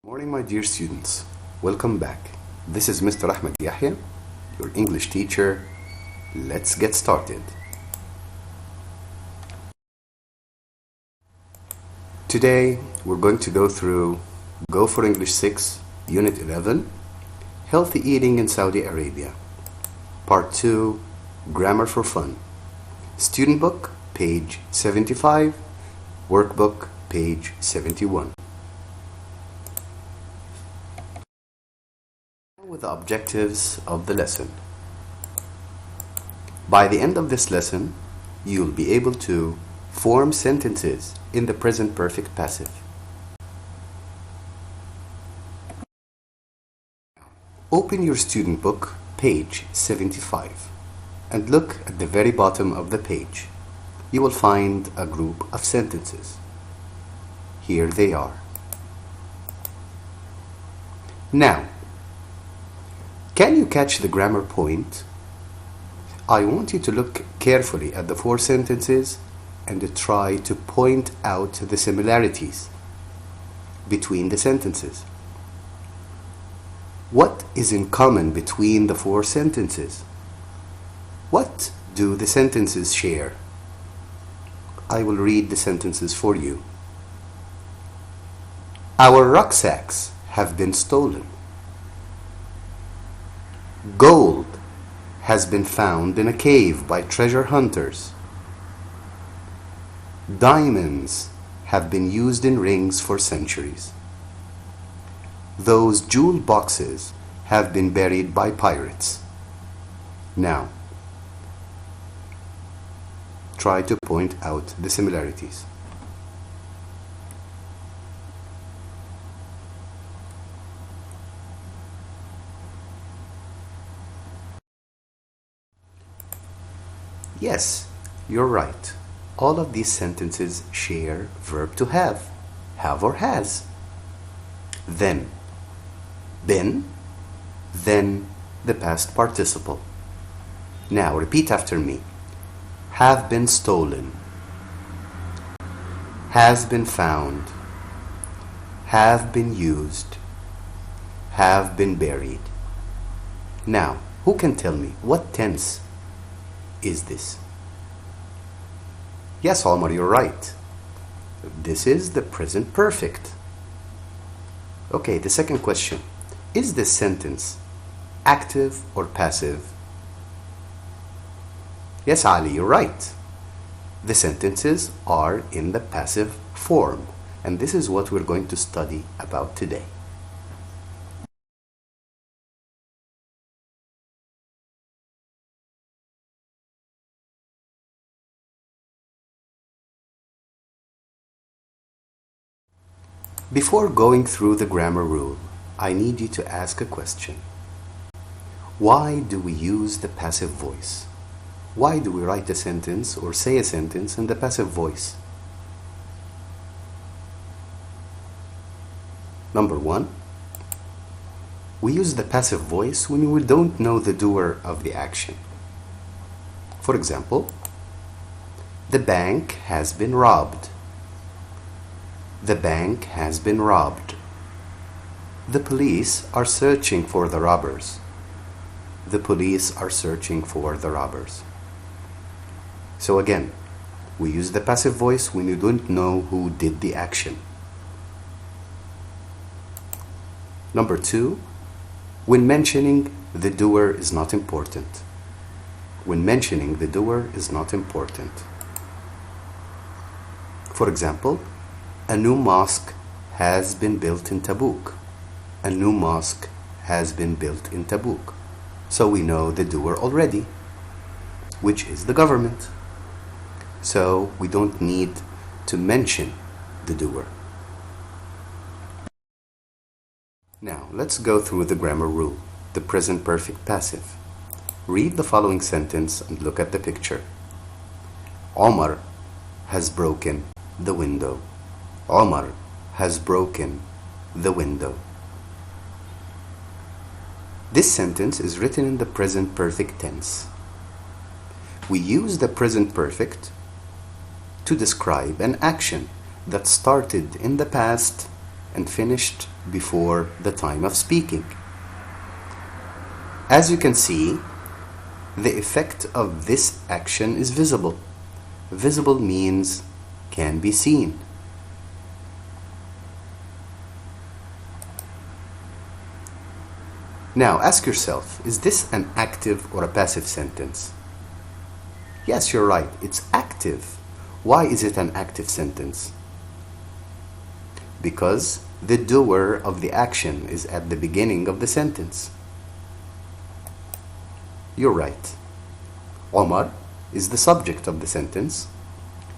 Morning, my dear students. Welcome back. This is Mr. Ahmed Yahya, your English teacher. Let's get started. Today, we're going to go through Go for English 6, Unit 11, Healthy Eating in Saudi Arabia. Part 2, Grammar for Fun. Student book, page 75. Workbook, page 71. With the objectives of the lesson. By the end of this lesson, you'll be able to form sentences in the present perfect passive. Open your student book, page 75, and look at the very bottom of the page. You will find a group of sentences. Here they are. Now, can you catch the grammar point? I want you to look carefully at the four sentences and try to point out the similarities between the sentences. What is in common between the four sentences? What do the sentences share? I will read the sentences for you. Our rucksacks have been stolen. Gold has been found in a cave by treasure hunters. Diamonds have been used in rings for centuries. Those jewel boxes have been buried by pirates. Now, try to point out the similarities. Yes, you're right. All of these sentences share verb to have or has. Then, been, then the past participle. Now repeat after me. Have been stolen, has been found, have been used, have been buried. Now, who can tell me what tense is this? Yes, Omar, you're right. This is the present perfect. Okay, the second question. Is this sentence active or passive? Yes, Ali, you're right. The sentences are in the passive form, and this is what we're going to study about today. Before going through the grammar rule, I need you to ask a question. Why do we use the passive voice? Why do we write a sentence or say a sentence in the passive voice? Number one, we use the passive voice when we don't know the doer of the action. For example, the bank has been robbed. The bank has been robbed. The police are searching for the robbers. The police are searching for the robbers. So again, we use the passive voice when you don't know who did the action. Number two, when mentioning the doer is not important. When mentioning the doer is not important. For example, a new mosque has been built in Tabuk. A new mosque has been built in Tabuk. So we know the doer already, which is the government. So we don't need to mention the doer. Now let's go through the grammar rule, the present perfect passive. Read the following sentence and look at the picture. Omar has broken the window. Omar has broken the window. This sentence is written in the present perfect tense. We use the present perfect to describe an action that started in the past and finished before the time of speaking. As you can see, the effect of this action is visible. Visible means can be seen. Now ask yourself, is this an active or a passive sentence? Yes, you're right, it's active. Why is it an active sentence? Because the doer of the action is at the beginning of the sentence. You're right. Omar is the subject of the sentence,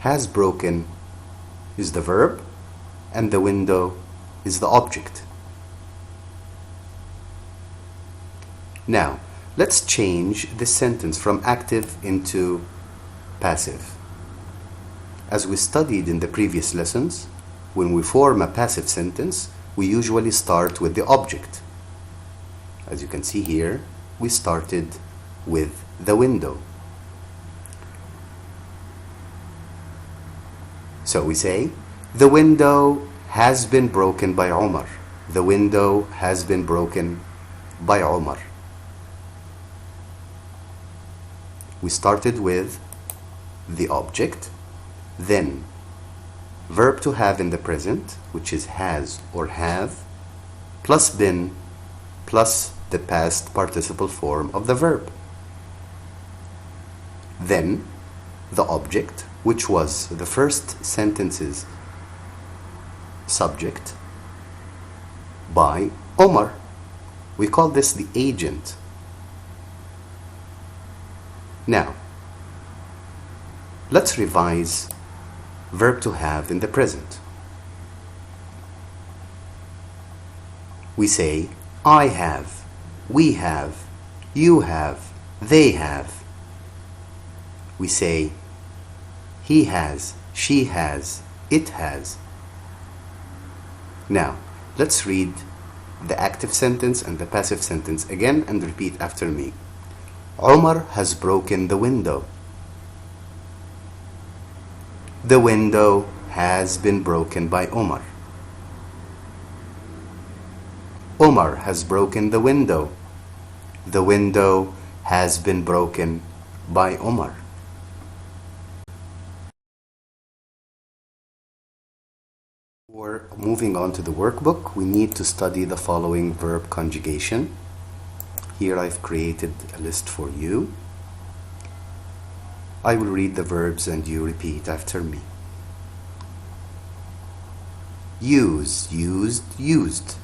has broken is the verb, and the window is the object. Now, let's change this sentence from active into passive. As we studied in the previous lessons, when we form a passive sentence, we usually start with the object. As you can see here, we started with the window. So we say, the window has been broken by Omar. The window has been broken by Omar. We started with the object, then verb to have in the present, which is has or have, plus been, plus the past participle form of the verb. Then the object, which was the first sentence's subject, by Omar. We call this the agent. Now, let's revise verb to have in the present. We say, I have, we have, you have, they have. We say, he has, she has, it has. Now, let's read the active sentence and the passive sentence again and repeat after me. Omar has broken the window. The window has been broken by Omar. Omar has broken the window. The window has been broken by Omar. Before moving on to the workbook, we need to study the following verb conjugation. Here I've created a list for you. I will read the verbs and you repeat after me. Use, used, used.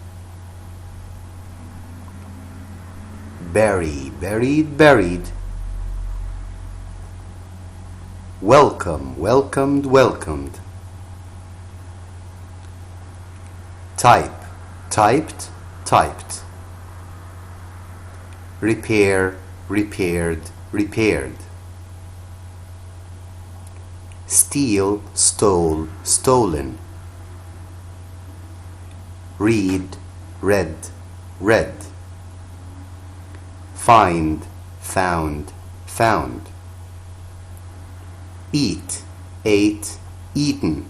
Bury, buried, buried. Welcome, welcomed, welcomed. Type, typed, typed. Repair, repaired, repaired. Steal, stole, stolen. Read, read, read. Find, found, found. Eat, ate, eaten.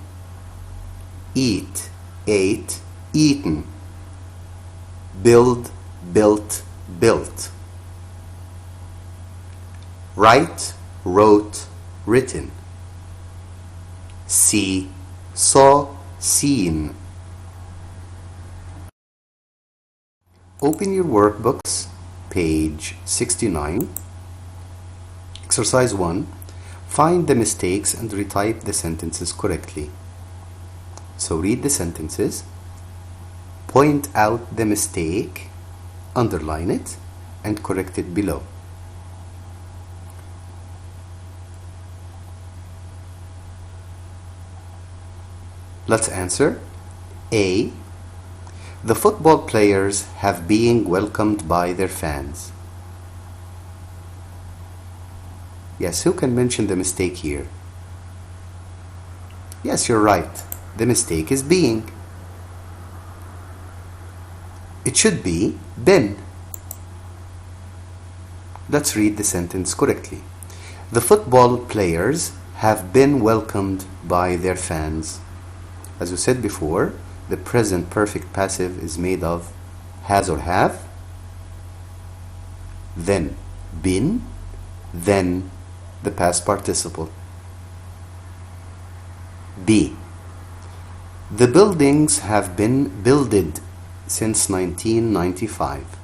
Eat, ate, eaten. Build, built, built. Write, wrote, written. See, saw, seen. Open your workbooks, page 69. Exercise 1. Find the mistakes and retype the sentences correctly. So read the sentences, point out the mistake, underline it, and correct it below. Let's answer. A. The football players have been welcomed by their fans. Yes, who can mention the mistake here? Yes, you're right. The mistake is being. It should be been. Let's read the sentence correctly. The football players have been welcomed by their fans. As we said before, the present perfect passive is made of has or have, then been, then the past participle. B. The buildings have been builded since 1995.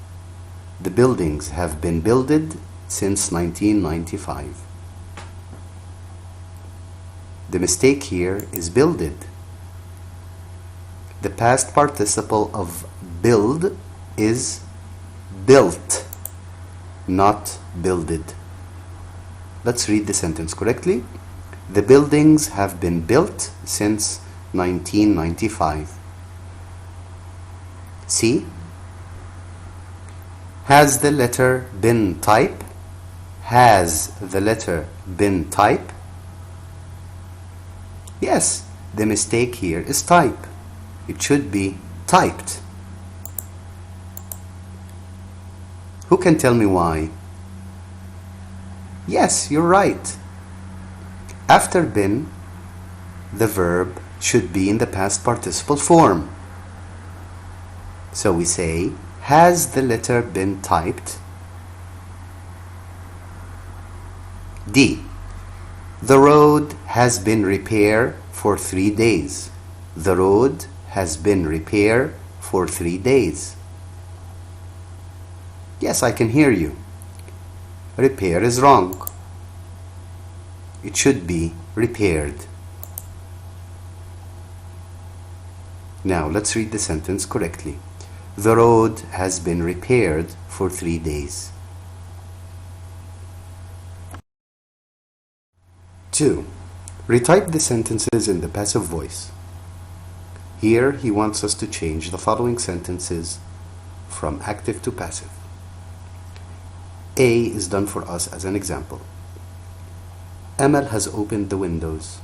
The buildings have been builded since 1995. The mistake here is builded. The past participle of build is built, not builded. Let's read the sentence correctly. The buildings have been built since 1995. C. Has the letter been type? Has the letter been type? Yes, the mistake here is type. It should be typed. Who can tell me why? Yes, you're right. After been, the verb should be in the past participle form. So we say, has the letter been typed? D. The road has been repaired for 3 days. The road has been repaired for 3 days. Yes, I can hear you. Repair is wrong. It should be repaired. Now let's read the sentence correctly. The road has been repaired for 3 days. 2. Retype the sentences in the passive voice. Here he wants us to change the following sentences from active to passive. A is done for us as an example. Amal has opened the windows.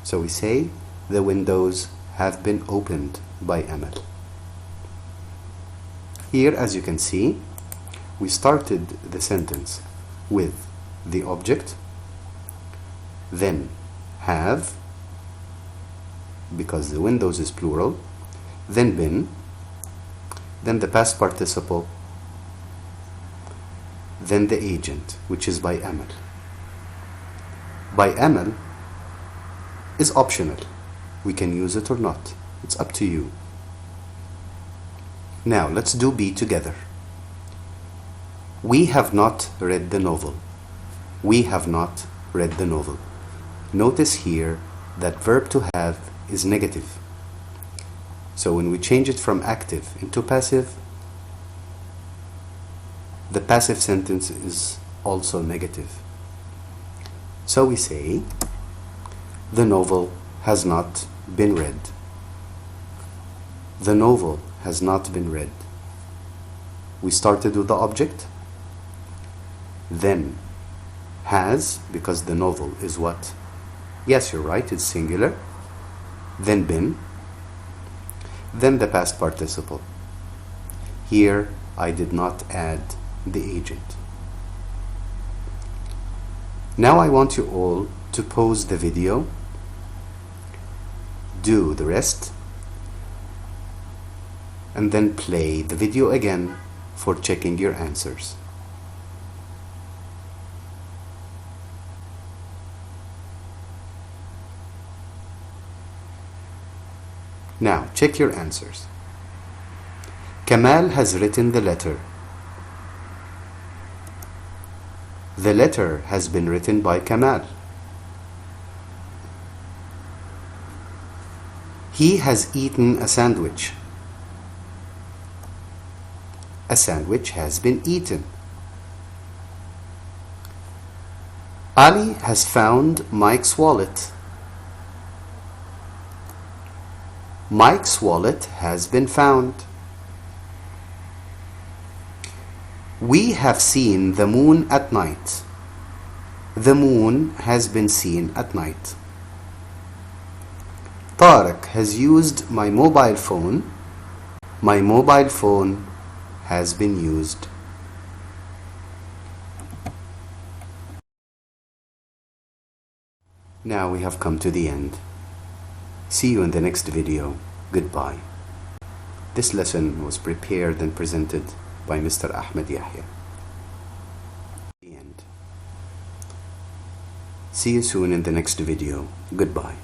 So we say, the windows have been opened by Amal. Here, as you can see, we started the sentence with the object, then have, because the windows is plural, then been, then the past participle, then the agent, which is by Amal. By Amal is optional. We can use it or not. It's up to you. Now let's do B together. We have not read the novel. We have not read the novel. Notice here that verb to have is negative. So when we change it from active into passive, the passive sentence is also negative. So we say, the novel has not been read. The novel has not been read. We started with the object, then has, because the novel is what? Yes, you're right, it's singular. Then been, then the past participle. Here I did not add the agent. Now I want you all to pause the video, do the rest, and then play the video again for checking your answers. Now check your answers. Kamal has written the letter. The letter has been written by Kamal. He has eaten a sandwich. A sandwich has been eaten. Ali has found Mike's wallet. Mike's wallet has been found. We have seen the moon at night. The moon has been seen at night. Tariq has used my mobile phone. My mobile phone has been used. Now we have come to the end. See you in the next video. Goodbye. This lesson was prepared and presented by Mr. Ahmed Yahya. The end. See you soon in the next video. Goodbye.